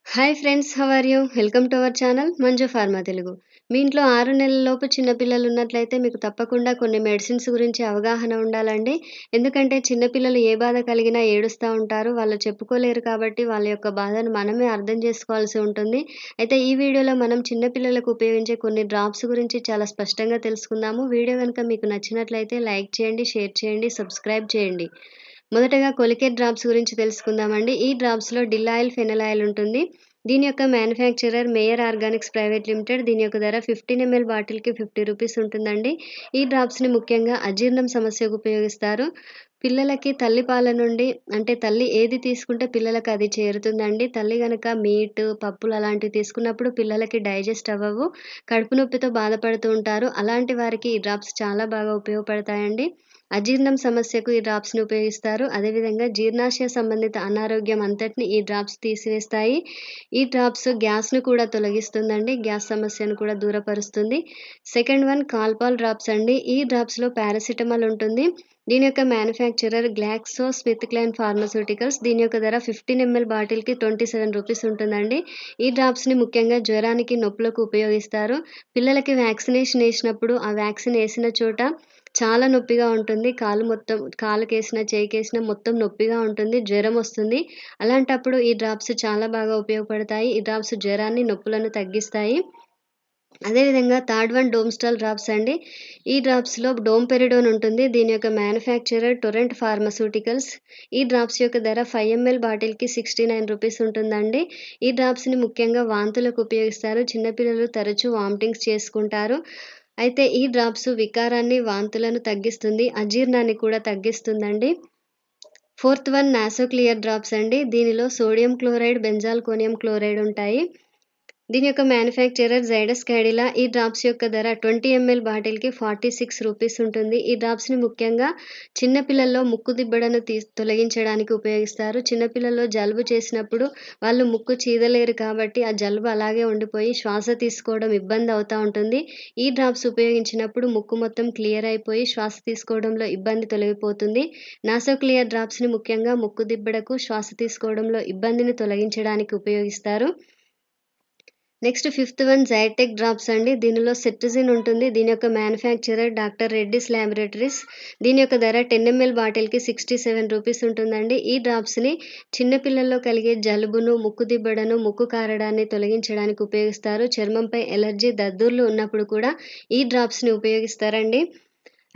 Hi friends, how are you? Welcome to our channel Manju pharma Telugu. మీ ఇంట్లో 6 నెలల లోపు చిన్న పిల్లలు ఉన్నట్లయితే మీకు తప్పకుండా కొన్ని మెడిసిన్స్ గురించి అవగాహన ఉండాలండి. ఎందుకంటే చిన్న పిల్లలు ఏ బాధ కలిగినా ఏడుస్తా ఉంటారు. వాళ్ళు చెప్పుకోలేరు కాబట్టి వాళ్ళ యొక్క బాధను మనమే అర్థం చేసుకోవాల్సి ఉంటుంది. అయితే ఈ వీడియోలో మనం చిన్న పిల్లలకు ఉపయోగించే కొన్ని డ్రాప్స్ గురించి చాలా స్పష్టంగా తెలుసుకుందాము. వీడియో గనుక మీకు నచ్చినట్లయితే లైక్ చేయండి, షేర్ చేయండి, సబ్స్క్రైబ్ చేయండి. మొదటగా కొలికేట్ డ్రాప్స్ గురించి తెలుసుకుందామండి. ఈ డ్రాప్స్‌లో డిల్లాయిల్, ఫెనలాయిల్ ఉంటుంది. దీని యొక్క manufacturer mayor Organics private limited. దీని యొక్క ధర 15 ఎంఎల్ బాటిల్‌కి రూ. 50 ఉంటుందండి. ఈ డ్రాప్స్‌ని ముఖ్యంగా అజీర్ణం సమస్యకు ఉపయోగిస్తారు. పిల్లలకి తల్లి పాల నుండి అంటే తల్లి ఏది తీసుకుంటే పిల్లలకి అది చేరుతుందండి. తల్లి గనక మీట్, పప్పులు అలాంటివి తీసుకున్నప్పుడు పిల్లలకి డైజెస్ట్ అవ్వవు. కడుపు నొప్పితో బాధపడుతూ ఉంటారు. అలాంటి వారికి ఈ డ్రాప్స్ చాలా బాగా ఉపయోగపడతాయండి. అజీర్ణం సమస్యకు ఈ డ్రాప్స్‌ని ఉపయోగిస్తారు. అదేవిధంగా జీర్ణాశయ సంబంధిత అనారోగ్యం అంతటిని ఈ డ్రాప్స్ తీసివేస్తాయి. ఈ డ్రాప్స్ గ్యాస్‌ని కూడా తొలగిస్తుందండి. గ్యాస్ సమస్యను కూడా దూరపరుస్తుంది. సెకండ్ వన్ కాల్పాల్ డ్రాప్స్ అండి. ఈ డ్రాప్స్‌లో పారాసిటమాల్ ఉంటుంది. దీని యొక్క మ్యానుఫ్యాక్చరర్ గ్లాక్సోస్మిత్క్లైన్ ఫార్మాస్యూటికల్స్. దీని యొక్క ధర 15 ఎంఎల్ బాటిల్‌కి రూ. 27 ఉంటుందండి. ఈ డ్రాప్స్‌ని ముఖ్యంగా జ్వరానికి, నొప్పులకు ఉపయోగిస్తారు. పిల్లలకి వ్యాక్సినేషన్ ఏసినప్పుడు ఆ వ్యాక్సిన్ ఏసిన చోట చాలా నొప్పిగా ఉంటుంది. కాలుకేసినా, చెయ్యికేసినా మొత్తం నొప్పిగా ఉంటుంది. జ్వరమొస్తుంది. అలాంటప్పుడు ఈ డ్రాప్స్ చాలా బాగా ఉపయోగపడతాయి. ఈ డ్రాప్స్ జ్వరాన్ని, నొప్పులను తగ్గిస్తాయి. అదేవిధంగా థర్డ్ వన్ డోమ్స్టాల్ డ్రాప్స్ అండి. ఈ డ్రాప్స్‌లో డోమ్పెరిడోన్ ఉంటుంది. దీని యొక్క మ్యానుఫ్యాక్చరర్ టొరెంట్ ఫార్మాస్యూటికల్స్. ఈ డ్రాప్స్ యొక్క ధర 5 ఎంఎల్ బాటిల్‌కి రూ. 69 ఉంటుందండి. ఈ డ్రాప్స్‌ని ముఖ్యంగా వాంతులకు ఉపయోగిస్తారు. చిన్న పిల్లలు తరచూ వామిటింగ్స్ చేసుకుంటారు. అయితే ఈ డ్రాప్స్ వికారాన్ని, వాంతులను తగ్గిస్తుంది. అజీర్ణాన్ని కూడా తగ్గిస్తుందండి. ఫోర్త్ వన్ నాసోక్లియర్ డ్రాప్స్ అండి. దీనిలో సోడియం క్లోరైడ్, బెంజాల్‌కోనియం క్లోరైడ్ ఉంటాయి. దీని యొక్క మ్యానుఫ్యాక్చరర్ జైడస్ క్యాడిలా. ఈ డ్రాప్స్ యొక్క ధర 20 ఎంఎల్ బాటిల్‌కి రూ. 46 ఉంటుంది. ఈ డ్రాప్స్‌ని ముఖ్యంగా చిన్న పిల్లల్లో ముక్కు దిబ్బడను తొలగించడానికి ఉపయోగిస్తారు. చిన్న పిల్లల్లో జలుబు చేసినప్పుడు వాళ్ళు ముక్కు చీదలేరు కాబట్టి ఆ జలుబు అలాగే ఉండిపోయి శ్వాస తీసుకోవడం ఇబ్బంది అవుతా ఉంటుంది. ఈ డ్రాప్స్ ఉపయోగించినప్పుడు ముక్కు మొత్తం క్లియర్ అయిపోయి శ్వాస తీసుకోవడంలో ఇబ్బంది తొలగిపోతుంది. నాసోక్లియర్ డ్రాప్స్‌ని ముఖ్యంగా ముక్కు దిబ్బడకు, శ్వాస తీసుకోవడంలో ఇబ్బందిని తొలగించడానికి ఉపయోగిస్తారు. నెక్స్ట్ ఫిఫ్త్ వన్ జైటెక్ డ్రాప్స్ అండి. దీనిలో సెట్రిజిన్ ఉంటుంది. దీని యొక్క మ్యానుఫ్యాక్చరర్ డాక్టర్ రెడ్డీస్ ల్యాబొరేటరీస్. దీని యొక్క ధర 10 ఎంఎల్ బాటిల్‌కి రూ. 67 ఉంటుందండి. ఈ డ్రాప్స్‌ని చిన్న పిల్లల్లో కలిగే జలుబును, ముక్కు దిబ్బడను, ముక్కు కారడాన్ని తొలగించడానికి ఉపయోగిస్తారు. చర్మంపై ఎలర్జీ, దద్దుర్లు ఉన్నప్పుడు కూడా ఈ డ్రాప్స్‌ని ఉపయోగిస్తారండి.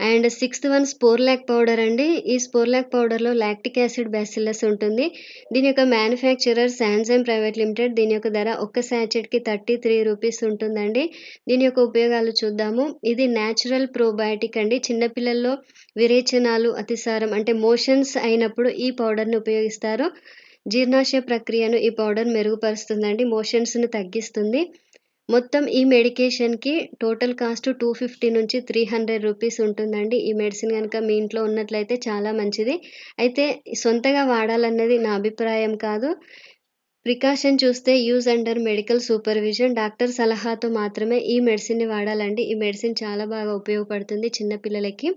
అండ్ సిక్స్త్ వన్ స్పోర్లాక్ పౌడర్ అండి. ఈ స్పోర్లాక్ పౌడర్‌లో లాక్టిక్ యాసిడ్ బ్యాసిల్లస్ ఉంటుంది. దీని యొక్క మ్యానుఫ్యాక్చరర్ శాన్జైమ్ ప్రైవేట్ లిమిటెడ్. దీని యొక్క ధర ఒక్క శాచెట్‌కి రూ. 33 ఉంటుందండి. దీని యొక్క ఉపయోగాలు చూద్దాము. ఇది నేచురల్ ప్రోబయాటిక్ అండి. చిన్న పిల్లల్లో విరేచనాలు, అతిసారం అంటే మోషన్స్ అయినప్పుడు ఈ పౌడర్‌ని ఉపయోగిస్తారు. జీర్ణాశయ ప్రక్రియను ఈ పౌడర్ మెరుగుపరుస్తుందండి. మోషన్స్‌ని తగ్గిస్తుంది. మొత్తం ఈ మెడికేషన్‌కి టోటల్ కాస్ట్ 250 నుంచి రూ. 300 ఉంటుందండి. ఈ మెడిసిన్ గనక మీ ఇంట్లో ఉన్నట్లయితే చాలా మంచిది. అయితే సొంతగా వాడాలన్నది నా అభిప్రాయం కాదు. ప్రికాషన్ చూస్తే use under medical supervision doctor సలహాతో మాత్రమే ఈ మెడిసిన్‌ని వాడాలండి. ఈ మెడిసిన్ చాలా బాగా ఉపయోగపడుతుంది చిన్న పిల్లలకి.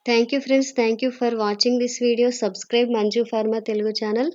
Thank you friends. Thank you for watching this video. Subscribe Manju pharma Telugu channel.